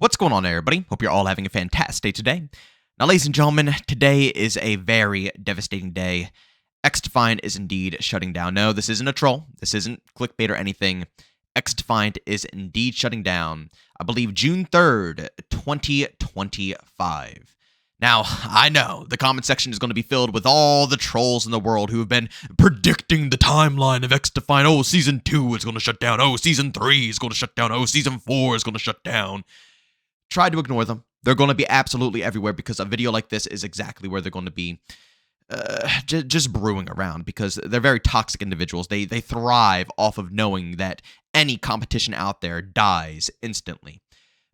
What's going on, everybody? Hope you're all having a fantastic day today. Now, ladies and gentlemen, today is a very devastating day. XDefiant is indeed shutting down. No, this isn't a troll. This isn't clickbait or anything. XDefiant is indeed shutting down, I believe, June 3rd, 2025. Now, I know the comment section is going to be filled with all the trolls in the world who have been predicting the timeline of XDefiant. Oh, Season 2 is going to shut down. Oh, Season 3 is going to shut down. Oh, Season 4 is going to shut down. Try to ignore them. They're going to be absolutely everywhere because a video like this is exactly where they're going to be just brewing around because they're very toxic individuals. They thrive off of knowing that any competition out there dies instantly.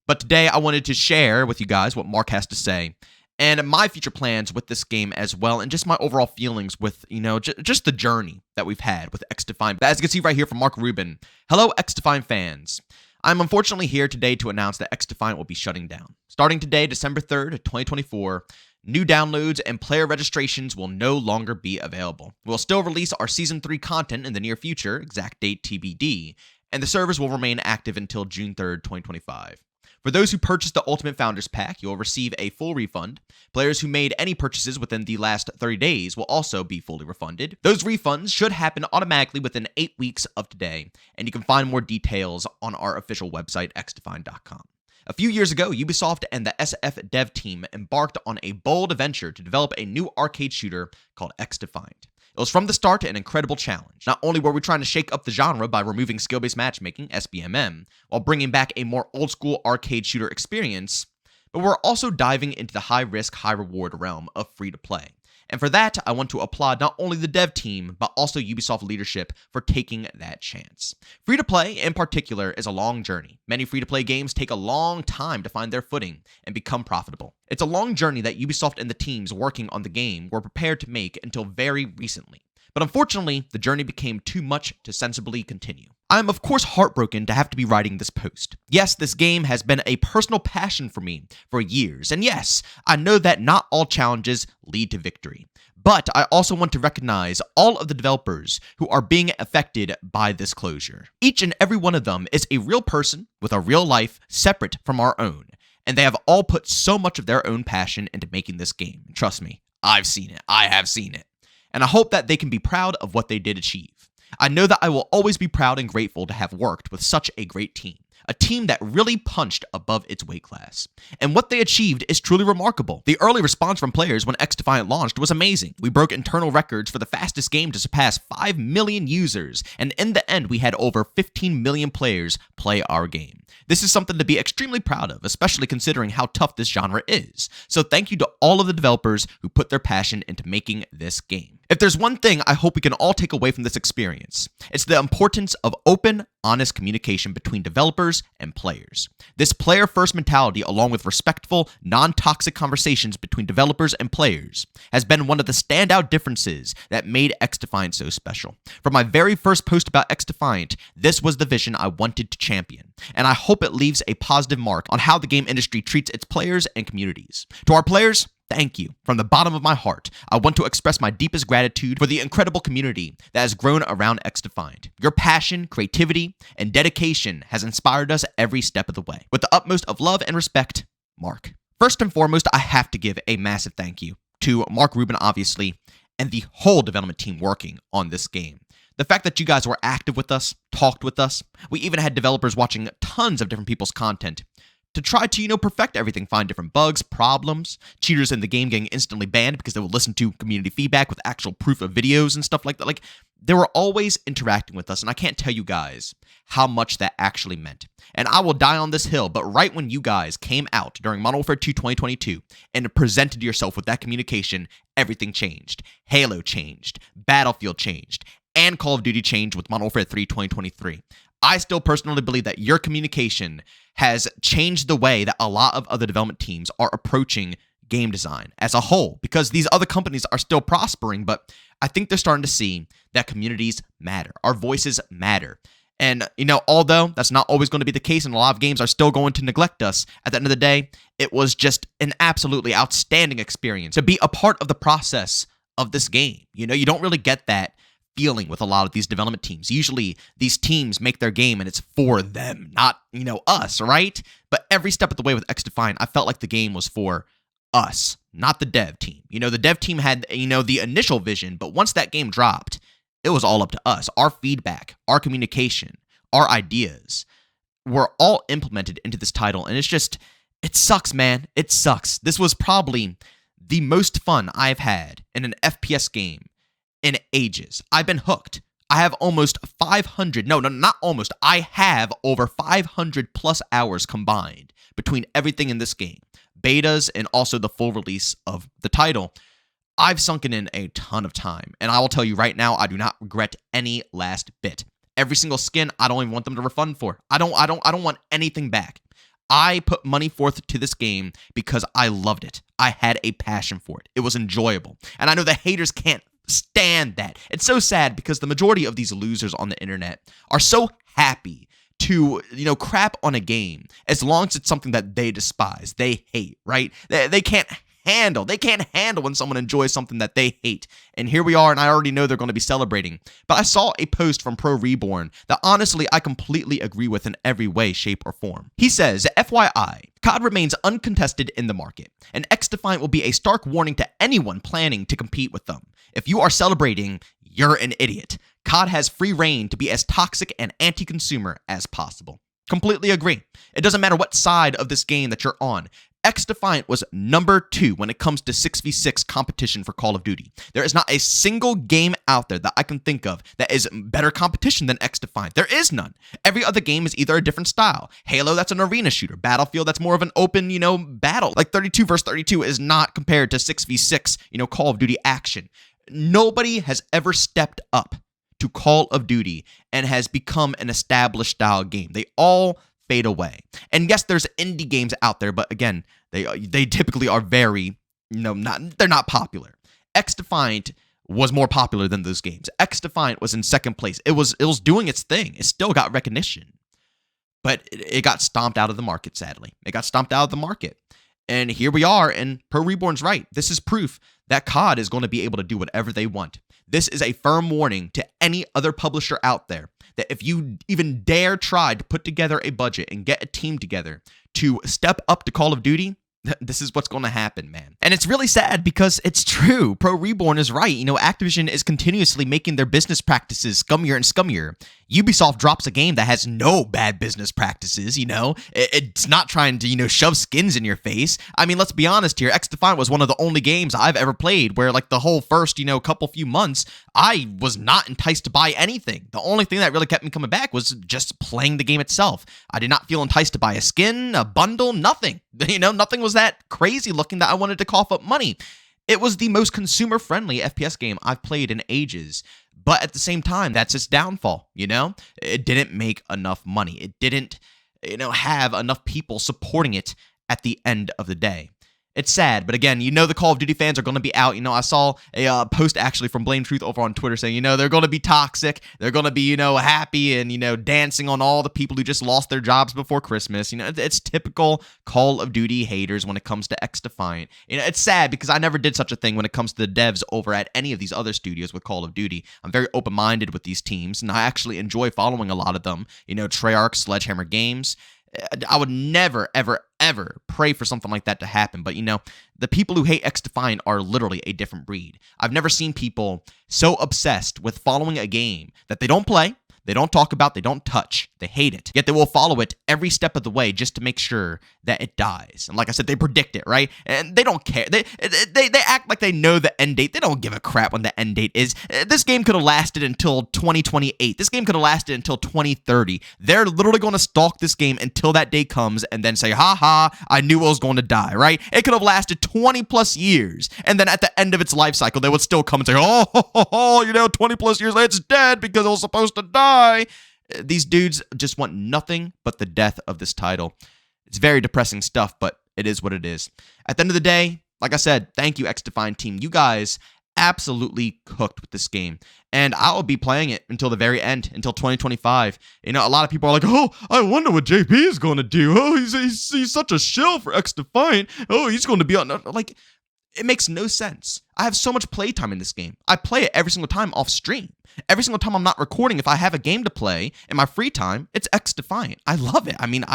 But today I wanted to share with you guys what Mark has to say and my future plans with this game as well, and just my overall feelings with, just the journey that we've had with XDefiant. As you can see right here from Mark Rubin, hello XDefiant fans. I'm unfortunately here today to announce that XDefiant will be shutting down. Starting today, December 3rd, 2024, new downloads and player registrations will no longer be available. We'll still release our Season 3 content in the near future, exact date TBD, and the servers will remain active until June 3rd, 2025. For those who purchased the Ultimate Founders Pack, you'll receive a full refund. Players who made any purchases within the last 30 days will also be fully refunded. Those refunds should happen automatically within 8 weeks of today, and you can find more details on our official website, XDefiant.com. A few years ago, Ubisoft and the SF dev team embarked on a bold venture to develop a new arcade shooter called XDefiant. It was from the start an incredible challenge. Not only were we trying to shake up the genre by removing skill-based matchmaking, SBMM, while bringing back a more old-school arcade shooter experience, but we're also diving into the high-risk, high-reward realm of free-to-play. And for that, I want to applaud not only the dev team, but also Ubisoft leadership for taking that chance. Free-to-play, in particular, is a long journey. Many free-to-play games take a long time to find their footing and become profitable. It's a long journey that Ubisoft and the teams working on the game were prepared to make until very recently. But unfortunately, the journey became too much to sensibly continue. I am of course heartbroken to have to be writing this post. Yes, this game has been a personal passion for me for years, and yes, I know that not all challenges lead to victory. But I also want to recognize all of the developers who are being affected by this closure. Each and every one of them is a real person with a real life separate from our own, and they have all put so much of their own passion into making this game. Trust me, I've seen it. I have seen it. And I hope that they can be proud of what they did achieve. I know that I will always be proud and grateful to have worked with such a great team. A team that really punched above its weight class. And what they achieved is truly remarkable. The early response from players when XDefiant launched was amazing. We broke internal records for the fastest game to surpass 5 million users, and in the end, we had over 15 million players play our game. This is something to be extremely proud of, especially considering how tough this genre is. So thank you to all of the developers who put their passion into making this game. If there's one thing I hope we can all take away from this experience, it's the importance of open, honest communication between developers and players. This player-first mentality, along with respectful, non-toxic conversations between developers and players, has been one of the standout differences that made XDefiant so special. From my very first post about XDefiant, this was the vision I wanted to champion, and I hope it leaves a positive mark on how the game industry treats its players and communities. To our players, thank you. From the bottom of my heart, I want to express my deepest gratitude for the incredible community that has grown around XDefiant. Your passion, creativity, and dedication has inspired us every step of the way. With the utmost of love and respect, Mark. First and foremost, I have to give a massive thank you to Mark Rubin, obviously, and the whole development team working on this game. The fact that you guys were active with us, talked with us, we even had developers watching tons of different people's content to try to, perfect everything, find different bugs, problems, cheaters in the game getting instantly banned because they would listen to community feedback with actual proof of videos and stuff like that. Like, they were always interacting with us, and I can't tell you guys how much that actually meant. And I will die on this hill, but right when you guys came out during Modern Warfare 2 2022 and presented yourself with that communication, everything changed. Halo changed, Battlefield changed, and Call of Duty changed with Modern Warfare 3 2023. I still personally believe that your communication has changed the way that a lot of other development teams are approaching game design as a whole, because these other companies are still prospering, but I think they're starting to see that communities matter. Our voices matter. And, although that's not always going to be the case and a lot of games are still going to neglect us, at the end of the day, it was just an absolutely outstanding experience to be a part of the process of this game. You don't really get that feeling with a lot of these development teams. Usually these teams make their game and it's for them, not, us, right? But every step of the way with XDefiant, I felt like the game was for us, not the dev team. The dev team had, the initial vision, but once that game dropped, it was all up to us. Our feedback, our communication, our ideas were all implemented into this title, and it sucks, man. It sucks. This was probably the most fun I've had in an FPS game in ages. I've been hooked. I have almost 500, no, not almost, I have over 500 plus hours combined between everything in this game, betas and also the full release of the title. I've sunken in a ton of time, and I will tell you right now, I do not regret any last bit. Every single skin, I don't even want them to refund for. I don't want anything back. I put money forth to this game because I loved it. I had a passion for it. It was enjoyable. And I know the haters can't stand that. It's so sad because the majority of these losers on the internet are so happy to, crap on a game as long as it's something that they despise, they hate, right? They can't handle when someone enjoys something that they hate. And here we are, and I already know they're going to be celebrating. But I saw a post from Pro Reborn that honestly I completely agree with in every way, shape, or form. He says, FYI, COD remains uncontested in the market, and XDefiant will be a stark warning to anyone planning to compete with them. If you are celebrating, you're an idiot. COD has free reign to be as toxic and anti-consumer as possible. Completely agree. It doesn't matter what side of this game that you're on. XDefiant was number 2 when it comes to 6v6 competition for Call of Duty. There is not a single game out there that I can think of that is better competition than XDefiant. There is none. Every other game is either a different style. Halo, that's an arena shooter. Battlefield, that's more of an open, battle. Like 32 versus 32 is not compared to 6v6, Call of Duty action. Nobody has ever stepped up to Call of Duty and has become an established style game. They all fade away. And yes, there's indie games out there, but again, they typically are very, they're not popular. XDefiant was more popular than those games. XDefiant was in second place. It was doing its thing. It still got recognition. But it got stomped out of the market, sadly. It got stomped out of the market. And here we are, and Pro Reborn's right. This is proof that COD is going to be able to do whatever they want. This is a firm warning to any other publisher out there that if you even dare try to put together a budget and get a team together to step up to Call of Duty, this is what's going to happen, man. And it's really sad because it's true. Pro Reborn is right. Activision is continuously making their business practices scummier and scummier. Ubisoft drops a game that has no bad business practices, It's not trying to, shove skins in your face. I mean, let's be honest here. XDefiant was one of the only games I've ever played where, like, the whole first, few months, I was not enticed to buy anything. The only thing that really kept me coming back was just playing the game itself. I did not feel enticed to buy a skin, a bundle, nothing. Nothing was that crazy looking that I wanted to cough up money. It was the most consumer-friendly FPS game I've played in ages. But at the same time, that's its downfall, It didn't make enough money. It didn't, have enough people supporting it at the end of the day. It's sad, but again, the Call of Duty fans are going to be out. I saw a post actually from Blame Truth over on Twitter saying, they're going to be toxic. They're going to be, happy and, dancing on all the people who just lost their jobs before Christmas. It's typical Call of Duty haters when it comes to XDefiant. It's sad because I never did such a thing when it comes to the devs over at any of these other studios with Call of Duty. I'm very open-minded with these teams, and I actually enjoy following a lot of them. Treyarch, Sledgehammer Games. I would never, ever, ever pray for something like that to happen. But, the people who hate XDefiant are literally a different breed. I've never seen people so obsessed with following a game that they don't play, they don't talk about, they don't touch, they hate it. Yet they will follow it every step of the way just to make sure that it dies. And like I said, they predict it, right? And they don't care. They act like they know the end date. They don't give a crap when the end date is. This game could have lasted until 2028. This game could have lasted until 2030. They're literally going to stalk this game until that day comes and then say, ha ha, I knew it was going to die, right? It could have lasted 20 plus years. And then at the end of its life cycle, they would still come and say, 20 plus years later, it's dead because it was supposed to die. These dudes just want nothing but the death of this title. It's very depressing stuff, but it is what it is. At the end of the day, like I said, thank you, XDefiant team. You guys absolutely cooked with this game. And I'll be playing it until the very end, until 2025. A lot of people are like, oh, I wonder what JP is going to do. Oh, he's such a shill for XDefiant. Oh, he's going to be on. Like, It makes no sense. I have so much playtime in this game. I play it every single time off stream. Every single time I'm not recording, if I have a game to play in my free time, it's XDefiant. I love it. I mean,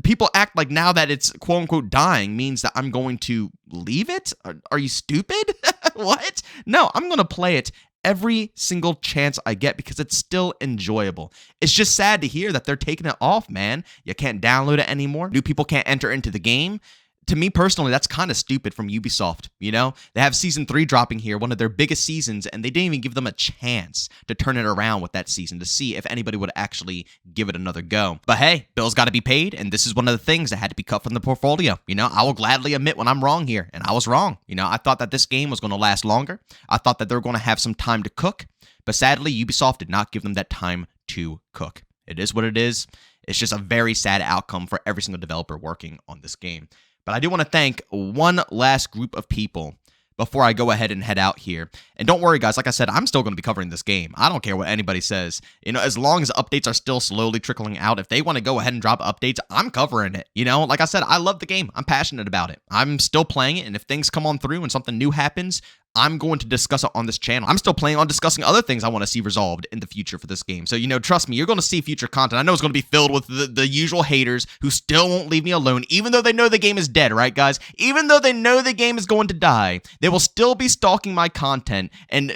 people act like now that it's quote unquote dying means that I'm going to leave it. Are you stupid? What? No, I'm going to play it every single chance I get because it's still enjoyable. It's just sad to hear that they're taking it off, man. You can't download it anymore. New people can't enter into the game. To me personally, that's kind of stupid from Ubisoft, you know? They have Season 3 dropping here, one of their biggest seasons, and they didn't even give them a chance to turn it around with that season to see if anybody would actually give it another go. But hey, bills got to be paid, and this is one of the things that had to be cut from the portfolio. You know, I will gladly admit when I'm wrong here, and I was wrong. You know, I thought that this game was going to last longer. I thought that they were going to have some time to cook, but sadly, Ubisoft did not give them that time to cook. It is what it is. It's just a very sad outcome for every single developer working on this game. But I do want to thank one last group of people before I go ahead and head out here. And don't worry, guys. Like I said, I'm still going to be covering this game. I don't care what anybody says. You know, as long as updates are still slowly trickling out, if they want to go ahead and drop updates, I'm covering it. You know, like I said, I love the game. I'm passionate about it. I'm still playing it. And if things come on through and something new happens, I'm going to discuss it on this channel. I'm still planning on discussing other things I want to see resolved in the future for this game. So, you know, trust me, you're going to see future content. I know it's going to be filled with the usual haters who still won't leave me alone, even though they know the game is dead, right, guys? Even though they know the game is going to die, they will still be stalking my content and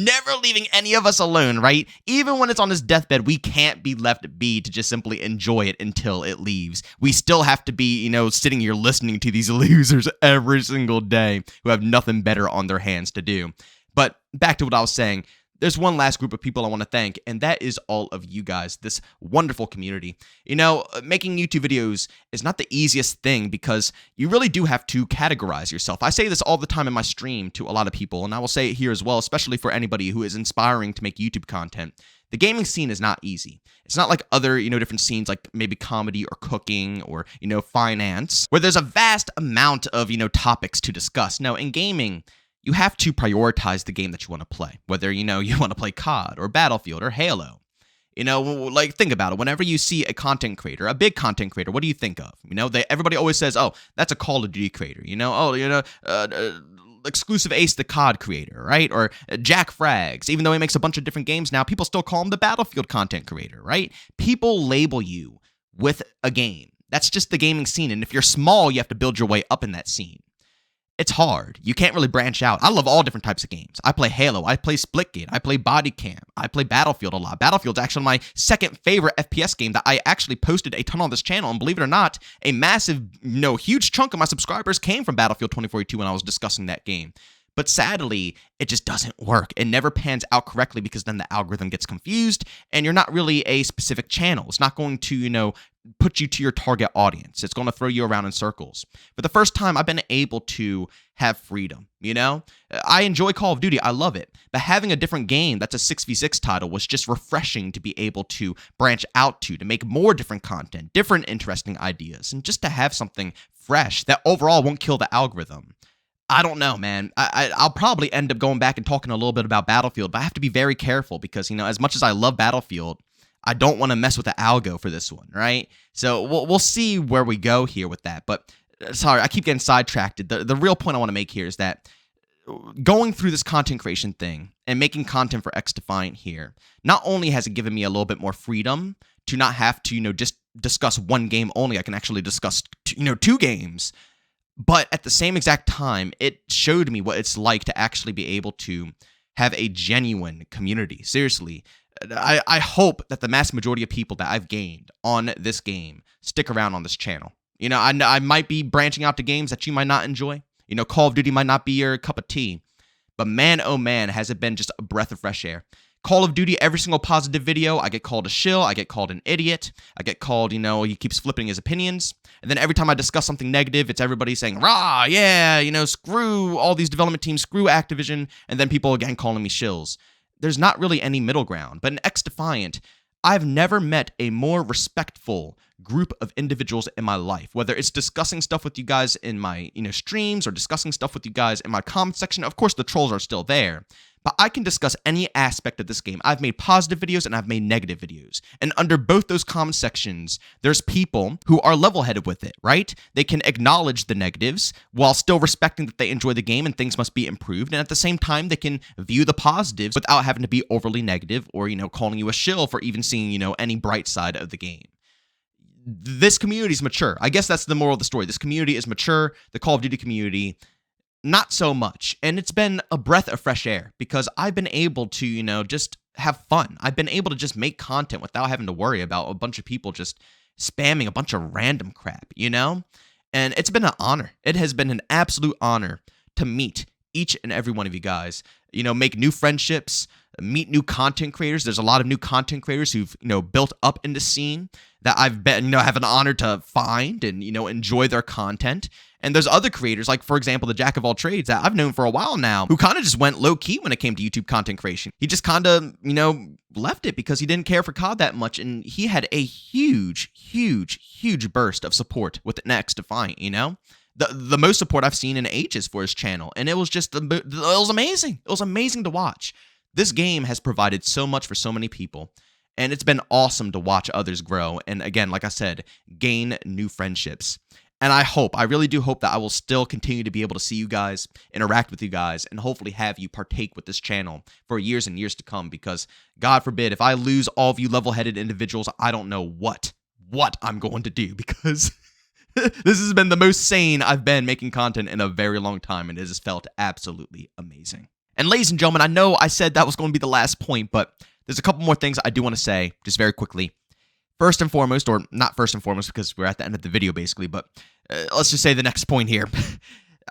never leaving any of us alone, right? Even when it's on its deathbed, we can't be left be to just simply enjoy it until it leaves. We still have to be, you know, sitting here listening to these losers every single day who have nothing better on their hands to do. But back to what I was saying, there's one last group of people I want to thank, and that is all of you guys, this wonderful community. You know, making YouTube videos is not the easiest thing because you really do have to categorize yourself. I say this all the time in my stream to a lot of people, and I will say it here as well, especially for anybody who is inspiring to make YouTube content. The gaming scene is not easy. It's not like other, you know, different scenes like maybe comedy or cooking or, you know, finance, where there's a vast amount of, you know, topics to discuss. No, in gaming, you have to prioritize the game that you want to play, whether, you know, you want to play COD or Battlefield or Halo. You know, like, think about it. Whenever you see a content creator, a big content creator, what do you think of? You know, everybody always says, oh, that's a Call of Duty creator. You know, oh, you know, exclusive Ace the COD creator, right? Or Jack Frags. Even though he makes a bunch of different games now, people still call him the Battlefield content creator, right? People label you with a game. That's just the gaming scene. And if you're small, you have to build your way up in that scene. It's hard. You can't really branch out. I love all different types of games. I play Halo. I play Splitgate. I play Body Cam. I play Battlefield a lot. Battlefield's actually my second favorite FPS game that I actually posted a ton on this channel. And believe it or not, a massive, huge chunk of my subscribers came from Battlefield 2042 when I was discussing that game. But sadly, it just doesn't work. It never pans out correctly because then the algorithm gets confused and you're not really a specific channel. It's not going to, put you to your target audience. It's going to throw you around in circles. For the first time, I've been able to have freedom, I enjoy Call of Duty. I love it. But having a different game that's a 6v6 title was just refreshing to be able to branch out to make more different content, different interesting ideas, and just to have something fresh that overall won't kill the algorithm. I don't know, man. I'll probably end up going back and talking a little bit about Battlefield, but I have to be very careful because, as much as I love Battlefield, I don't want to mess with the algo for this one, right? So we'll see where we go here with that. But sorry, I keep getting sidetracked. The real point I want to make here is that going through this content creation thing and making content for XDefiant here, not only has it given me a little bit more freedom to not have to, just discuss one game only. I can actually discuss, two games. But at the same exact time, it showed me what it's like to actually be able to have a genuine community. Seriously, I hope that the mass majority of people that I've gained on this game stick around on this channel. I might be branching out to games that you might not enjoy. Call of Duty might not be your cup of tea. But man, oh man, has it been just a breath of fresh air. Call of Duty, every single positive video, I get called a shill, I get called an idiot, I get called, he keeps flipping his opinions. And then every time I discuss something negative, it's everybody saying, rah, yeah, screw all these development teams, screw Activision, and then people again calling me shills. There's not really any middle ground. But in XDefiant, I've never met a more respectful group of individuals in my life, whether it's discussing stuff with you guys in my, streams or discussing stuff with you guys in my comment section. Of course, the trolls are still there. but I can discuss any aspect of this game. I've made positive videos and I've made negative videos. And under both those comment sections, there's people who are level-headed with it, right? They can acknowledge the negatives while still respecting that they enjoy the game and things must be improved. And at the same time, they can view the positives without having to be overly negative or, calling you a shill for even seeing, any bright side of the game. This community is mature. I guess that's the moral of the story. This community is mature. The Call of Duty community, not so much. And it's been a breath of fresh air because I've been able to, just have fun. I've been able to just make content without having to worry about a bunch of people just spamming a bunch of random crap, And it's been an honor. It has been an absolute honor to meet each and every one of you guys, make new friendships, meet new content creators. There's a lot of new content creators who've, built up in the scene that I've been, have an honor to find and, enjoy their content. And there's other creators, like, for example, the Jack of all trades that I've known for a while now, who kind of just went low key when it came to YouTube content creation. He just kind of, left it because he didn't care for COD that much. And he had a huge burst of support with XDefiant, The most support I've seen in ages for his channel. And it was just, it was amazing. It was amazing to watch. This game has provided so much for so many people. And it's been awesome to watch others grow. And again, like I said, gain new friendships. And I really do hope that I will still continue to be able to see you guys, interact with you guys, and hopefully have you partake with this channel for years and years to come. Because God forbid, if I lose all of you level-headed individuals, I don't know what I'm going to do, because this has been the most sane I've been making content in a very long time, and it has felt absolutely amazing. And ladies and gentlemen, I know I said that was going to be the last point, but there's a couple more things I do want to say, just very quickly. First and foremost, or not first and foremost because we're at the end of the video basically, but let's just say the next point here.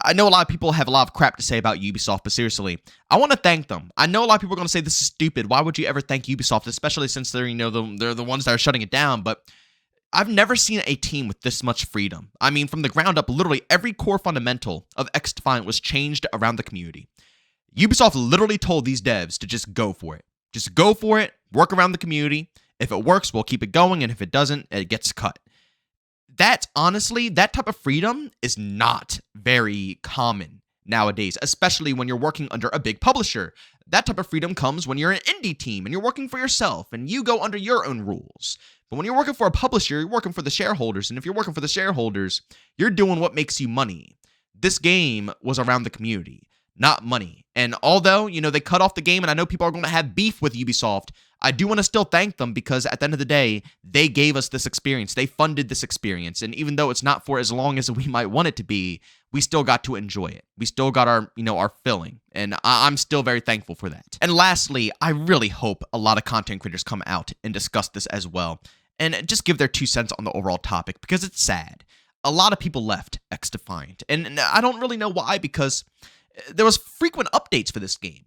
I know a lot of people have a lot of crap to say about Ubisoft, but seriously, I want to thank them. I know a lot of people are going to say this is stupid. Why would you ever thank Ubisoft, especially since they're, they're the ones that are shutting it down, but I've never seen a team with this much freedom. I mean, from the ground up, literally every core fundamental of XDefiant was changed around the community. Ubisoft literally told these devs to just go for it. Just go for it, work around the community. If it works, we'll keep it going, and if it doesn't, it gets cut. That, honestly, that type of freedom is not very common nowadays, especially when you're working under a big publisher. That type of freedom comes when you're an indie team and you're working for yourself and you go under your own rules. But when you're working for a publisher, you're working for the shareholders, and if you're working for the shareholders, you're doing what makes you money. This game was around the community, not money. And although, they cut off the game, and I know people are going to have beef with Ubisoft, I do want to still thank them because at the end of the day, they gave us this experience. They funded this experience. And even though it's not for as long as we might want it to be, we still got to enjoy it. We still got our, our filling. And I'm still very thankful for that. And lastly, I really hope a lot of content creators come out and discuss this as well, and just give their 2 cents on the overall topic, because it's sad. A lot of people left XDefiant, and I don't really know why, because there was frequent updates for this game,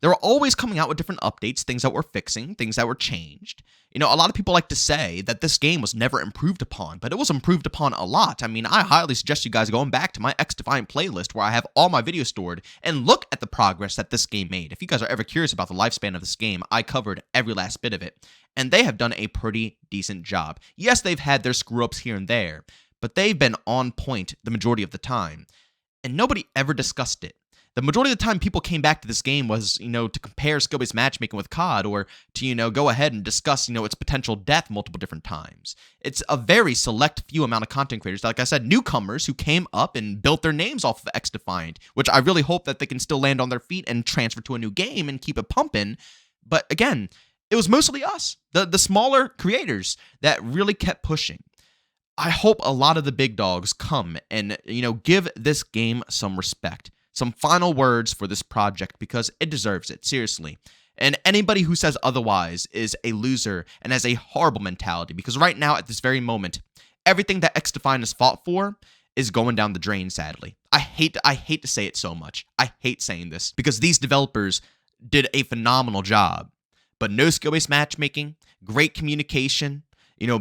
They were always coming out with different updates, things that were fixing, things that were changed. A lot of people like to say that this game was never improved upon, but it was improved upon a lot. I mean, I highly suggest you guys going back to my XDefiant playlist where I have all my videos stored and look at the progress that this game made. If you guys are ever curious about the lifespan of this game, I covered every last bit of it, and they have done a pretty decent job. Yes, they've had their screw-ups here and there, but they've been on point the majority of the time, and nobody ever discussed it. The majority of the time people came back to this game was, to compare skill-based matchmaking with COD, or to, go ahead and discuss, its potential death multiple different times. It's a very select few amount of content creators, like I said, newcomers who came up and built their names off of XDefiant, which I really hope that they can still land on their feet and transfer to a new game and keep it pumping. But again, it was mostly us, the smaller creators, that really kept pushing. I hope a lot of the big dogs come and, give this game some respect. Some final words for this project, because it deserves it, seriously. And anybody who says otherwise is a loser and has a horrible mentality, because right now, at this very moment, everything that XDefiant has fought for is going down the drain, sadly. I hate to say it so much. I hate saying this, because these developers did a phenomenal job. But no skill-based matchmaking, great communication,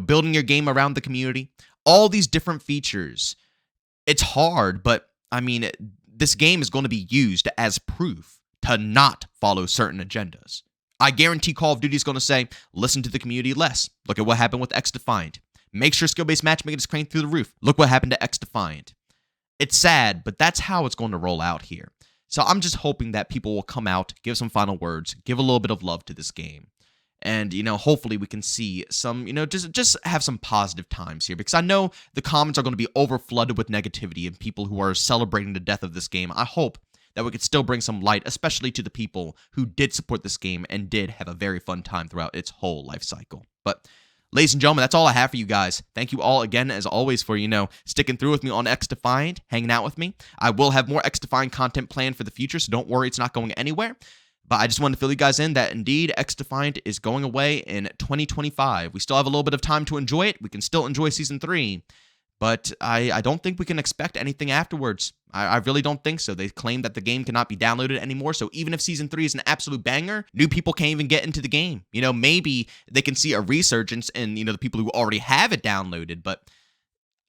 building your game around the community, all these different features. It's hard, but, I mean, this game is going to be used as proof to not follow certain agendas. I guarantee Call of Duty is going to say, listen to the community less. Look at what happened with XDefiant. Make sure skill-based matchmaking is cranked through the roof. Look what happened to XDefiant. It's sad, but that's how it's going to roll out here. So I'm just hoping that people will come out, give some final words, give a little bit of love to this game. And, hopefully we can see some, just have some positive times here, because I know the comments are going to be over flooded with negativity and people who are celebrating the death of this game. I hope that we could still bring some light, especially to the people who did support this game and did have a very fun time throughout its whole life cycle. But ladies and gentlemen, that's all I have for you guys. Thank you all again, as always, for, sticking through with me on XDefiant, hanging out with me. I will have more XDefiant content planned for the future, so don't worry, it's not going anywhere. But I just wanted to fill you guys in that indeed XDefiant is going away in 2025. We still have a little bit of time to enjoy it. We can still enjoy Season 3. But I don't think we can expect anything afterwards. I really don't think so. They claim that the game cannot be downloaded anymore, so even if Season 3 is an absolute banger, new people can't even get into the game. Maybe they can see a resurgence in, the people who already have it downloaded, but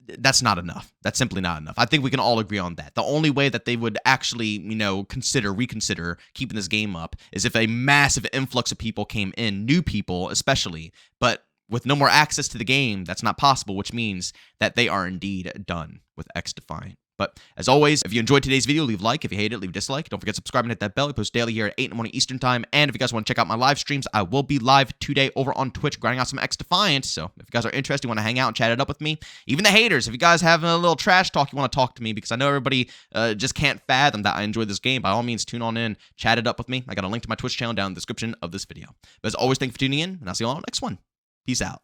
that's not enough. That's simply not enough. I think we can all agree on that. The only way that they would actually, reconsider keeping this game up is if a massive influx of people came in, new people especially, but with no more access to the game, that's not possible, which means that they are indeed done with XDefiant. But as always, if you enjoyed today's video, leave a like. If you hate it, leave a dislike. Don't forget to subscribe and hit that bell. We post daily here at 8 in the morning Eastern Time. And if you guys want to check out my live streams, I will be live today over on Twitch grinding out some XDefiant. So if you guys are interested, you want to hang out and chat it up with me, even the haters, if you guys have a little trash talk, you want to talk to me, because I know everybody just can't fathom that I enjoy this game, by all means, tune on in, chat it up with me. I got a link to my Twitch channel down in the description of this video. But as always, thank you for tuning in, and I'll see you all on the next one. Peace out.